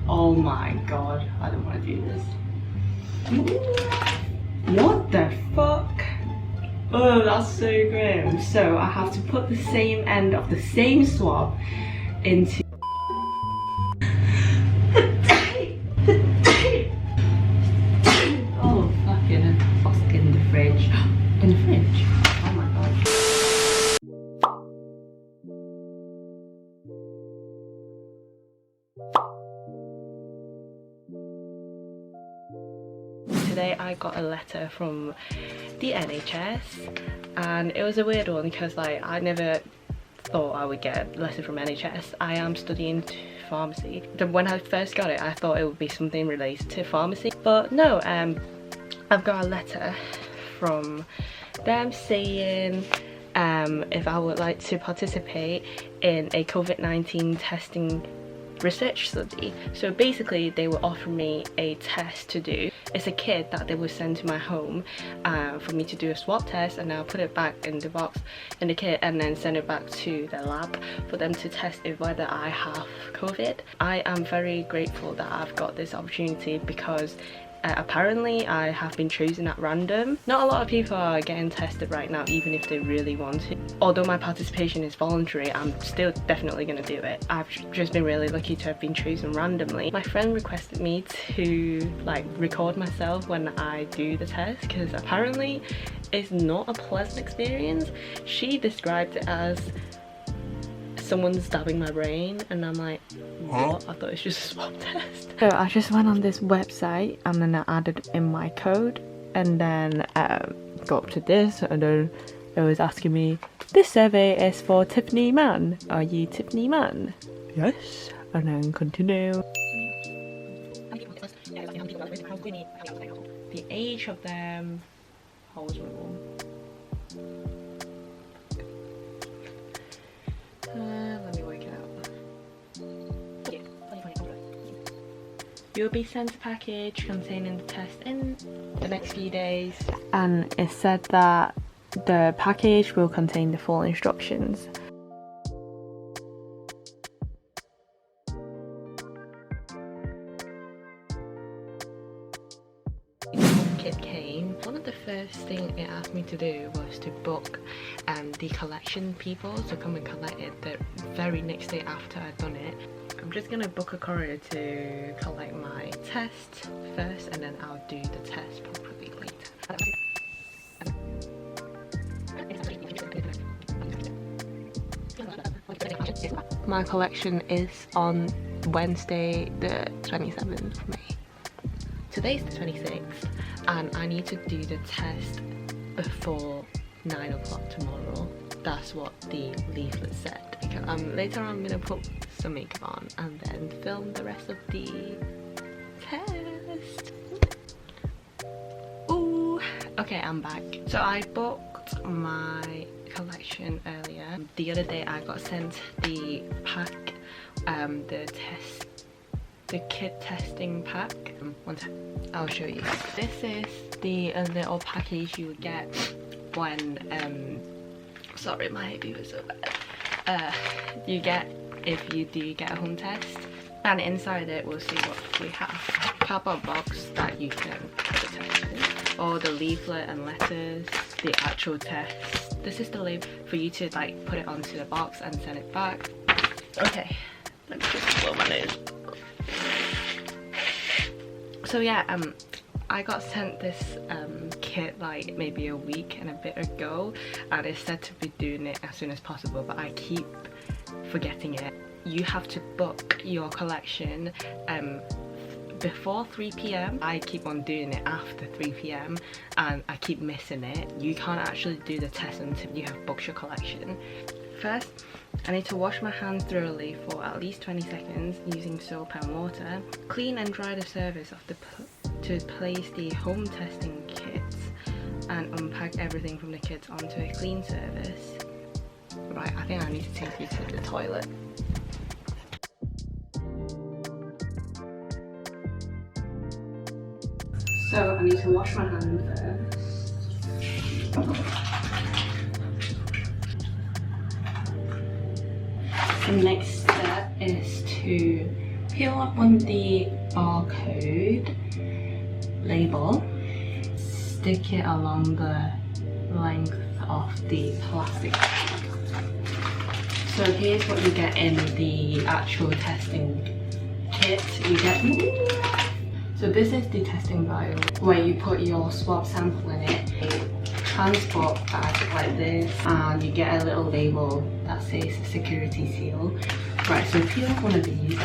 Oh my god, I don't want to do this. What the fuck? Oh, that's so grim. So I have to put the same end of the same swab into oh fucking fuck in the fridge. In the fridge? Oh my god. Today I got a letter from the NHS and it was a weird one because like I never thought I would get a letter from NHS. I am studying pharmacy. When I first got it I thought it would be something related to pharmacy, but no, I've got a letter from them saying if I would like to participate in a COVID-19 testing research study. So basically they will offer me a test to do. It's a kit that they will send to my home for me to do a swab test, and I'll put it back in the box in the kit and then send it back to the lab for them to test if whether I have COVID. I am very grateful that I've got this opportunity because apparently I have been chosen at random. Not a lot of people are getting tested right now even if they really want to. Although my participation is voluntary, I'm still definitely going to do it. I've just been really lucky to have been chosen randomly. My friend requested me to like record myself when I do the test because apparently it's not a pleasant experience. She described it as someone stabbing my brain and I'm like, what? I thought it was just a swab test. So I just went on this website and then I added in my code and then got up to this and then it was asking me, this survey is for Tiffany Man. Are you Tiffany Man? Yes. And then continue. The age of them. How old was my mom? Let me work it out. You'll be sent a package containing the test in the next few days. And it said that the package will contain the full instructions. Kit came. One of the first things it asked me to do was to book the collection people to come and collect it the very next day after I'd done it. I'm just gonna book a courier to collect my test first and then I'll do the test properly later. My collection is on Wednesday the 27th of May. Today's the 26th and I need to do the test before 9 o'clock tomorrow. That's what the leaflet said. Later on I'm gonna put some makeup on and then film the rest of the test. Ooh, okay, I'm back. So I booked my collection earlier. The other day I got sent the pack, the kit testing pack. One sec, I'll show you. This is the little package you would get when sorry, my baby was so bad. You get if you do get a home test, and inside it we'll see what we have. Cardboard box that you can put the test in, all the leaflet and letters, the actual test. This is the label for you to like put it onto the box and send it back. Okay, let me just blow my nose. So yeah, I got sent this kit like maybe a week and a bit ago and it's said to be doing it as soon as possible, but I keep forgetting it. You have to book your collection before 3 p.m. I keep on doing it after 3 p.m. and I keep missing it. You can't actually do the test until you have booked your collection. First, I need to wash my hands thoroughly for at least 20 seconds using soap and water. Clean and dry the surface of to place the home testing kits and unpack everything from the kits onto a clean surface. Right, I think I need to take you to the toilet. So I need to wash my hands first. The next step is to Peel up on the barcode label, stick it along the length of the plastic. So here's what you get in the actual testing kit. You get, so this is the testing vial where you put your swab sample in it, a transport bag like this, and you get a little label that says security seal. Right, so peel off one of these.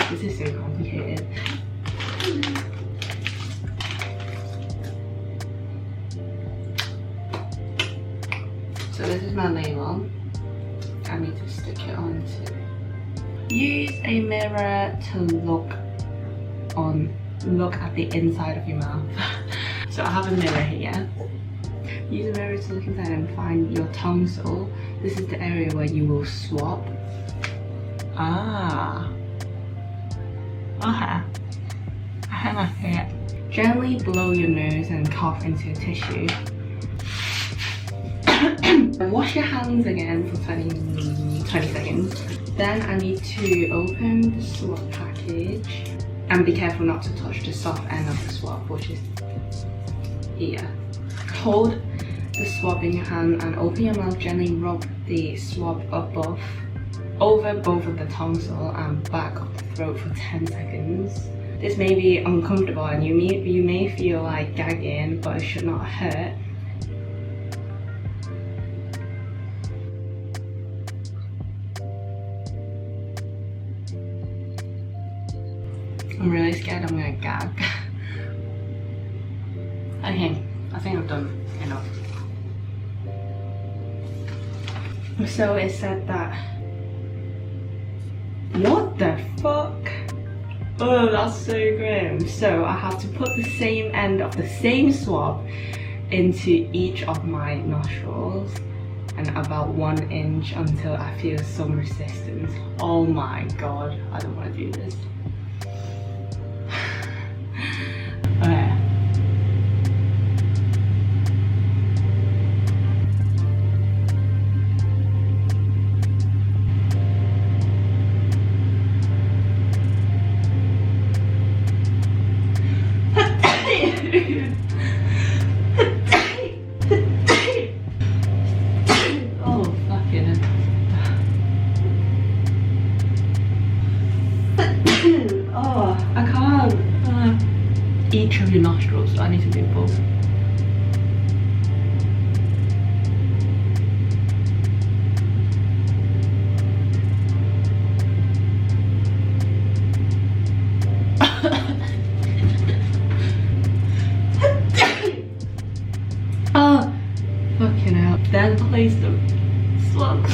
This is so complicated. So this is my label. I need to stick it onto. Use a mirror to look at the inside of your mouth. So I have a mirror here. Use a mirror to look inside and find your tonsil. This is the area where you will swab. Ah. Okay. Hang on here. Gently blow your nose and cough into a tissue. Wash your hands again for 20 seconds. Then I need to open the swab package and be careful not to touch the soft end of the swab, which is here. Hold the swab in your hand and open your mouth. Gently rub the swab over both of the tonsil and back of the throat for 10 seconds. This may be uncomfortable and you may feel like gagging, but it should not hurt. I'm really scared I'm gonna gag. Okay, I think I've done enough. So it said that. What the fuck? Oh, that's so grim. So I have to put the same end of the same swab into each of my nostrils and about 1 inch until I feel some resistance. Oh my god, I don't want to do this. Okay. Oh, fucking. Oh, I can't. Each of your nostrils, so I need to do both. Oh, fucking hell. Then place the swab.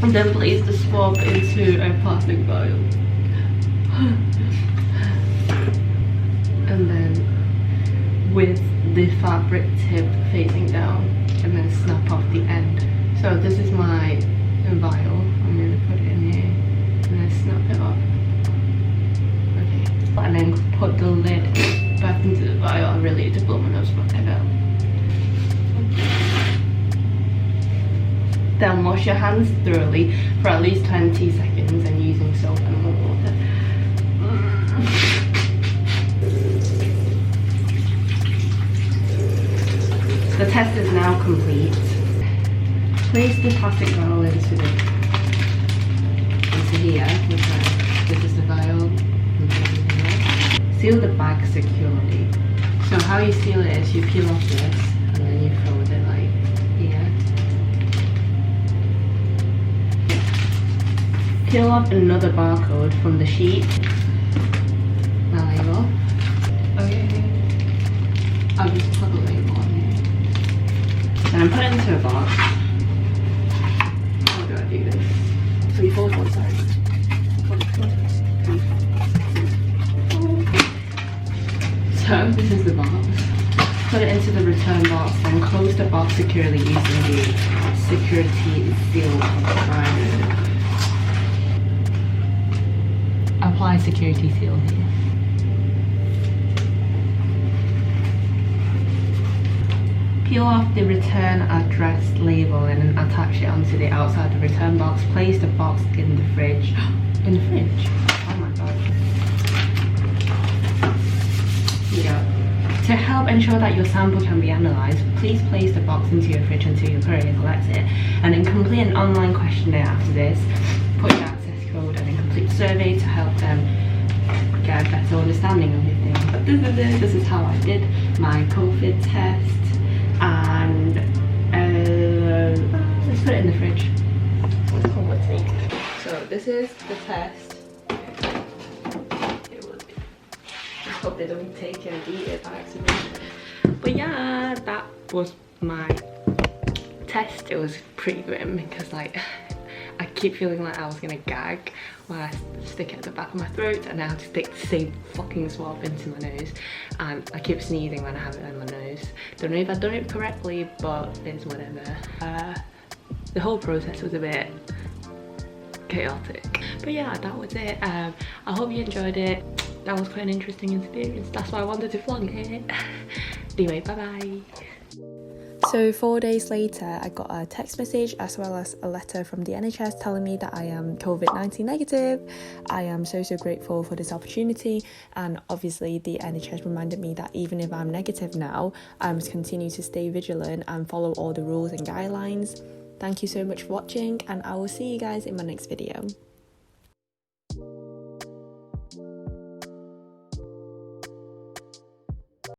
And then place the swab into a plastic vial. And then with the fabric tip facing down, and then snap off the end. So this is my vial. I'm going to put it in here and then snap it off. Okay. And then put the lid back into the vial. I really need to blow my nose back out. Then wash your hands thoroughly for at least 20 seconds and using soap and warm water. The test is now complete. Place the plastic vial into here. This is the vial. Seal the bag securely. So how you seal it is you peel off this and then you fold it like here. Peel off another barcode from the sheet. My label. Okay. I'll just put the label on here. And put it into a box. How do I do this? 3, 4, 4, sorry. 4, 4, 3, 4. So this is the box. Put it into the return box and close the box securely using the security seal primer. Apply security seal here. Peel off the return address label and then attach it onto the outside of the return box. Place the box in the fridge. In the fridge? Oh my god. Yeah. To help ensure that your sample can be analysed, please place the box into your fridge until your courier collects it, and then complete an online questionnaire after this. Put your access code and then complete the survey to help them get a better understanding of your thing. But this is how I did my COVID test, and let's put it in the fridge. So this is the test. Hope they don't take it and eat it by accident. But yeah, that was my test. It was pretty grim because like I keep feeling like I was gonna gag when I stick it at the back of my throat, and I have to stick the same fucking swab into my nose, and I keep sneezing when I have it in my nose. Don't know if I've done it correctly, but it's whatever. The whole process was a bit chaotic, but yeah, that was it. I hope you enjoyed it. That was quite an interesting experience. That's why I wanted to vlog it. Anyway, bye bye. So 4 days later, I got a text message as well as a letter from the NHS telling me that I am COVID-19 negative. I am so grateful for this opportunity, and obviously the NHS reminded me that even if I'm negative now, I must continue to stay vigilant and follow all the rules and guidelines. Thank you so much for watching, and I will see you guys in my next video.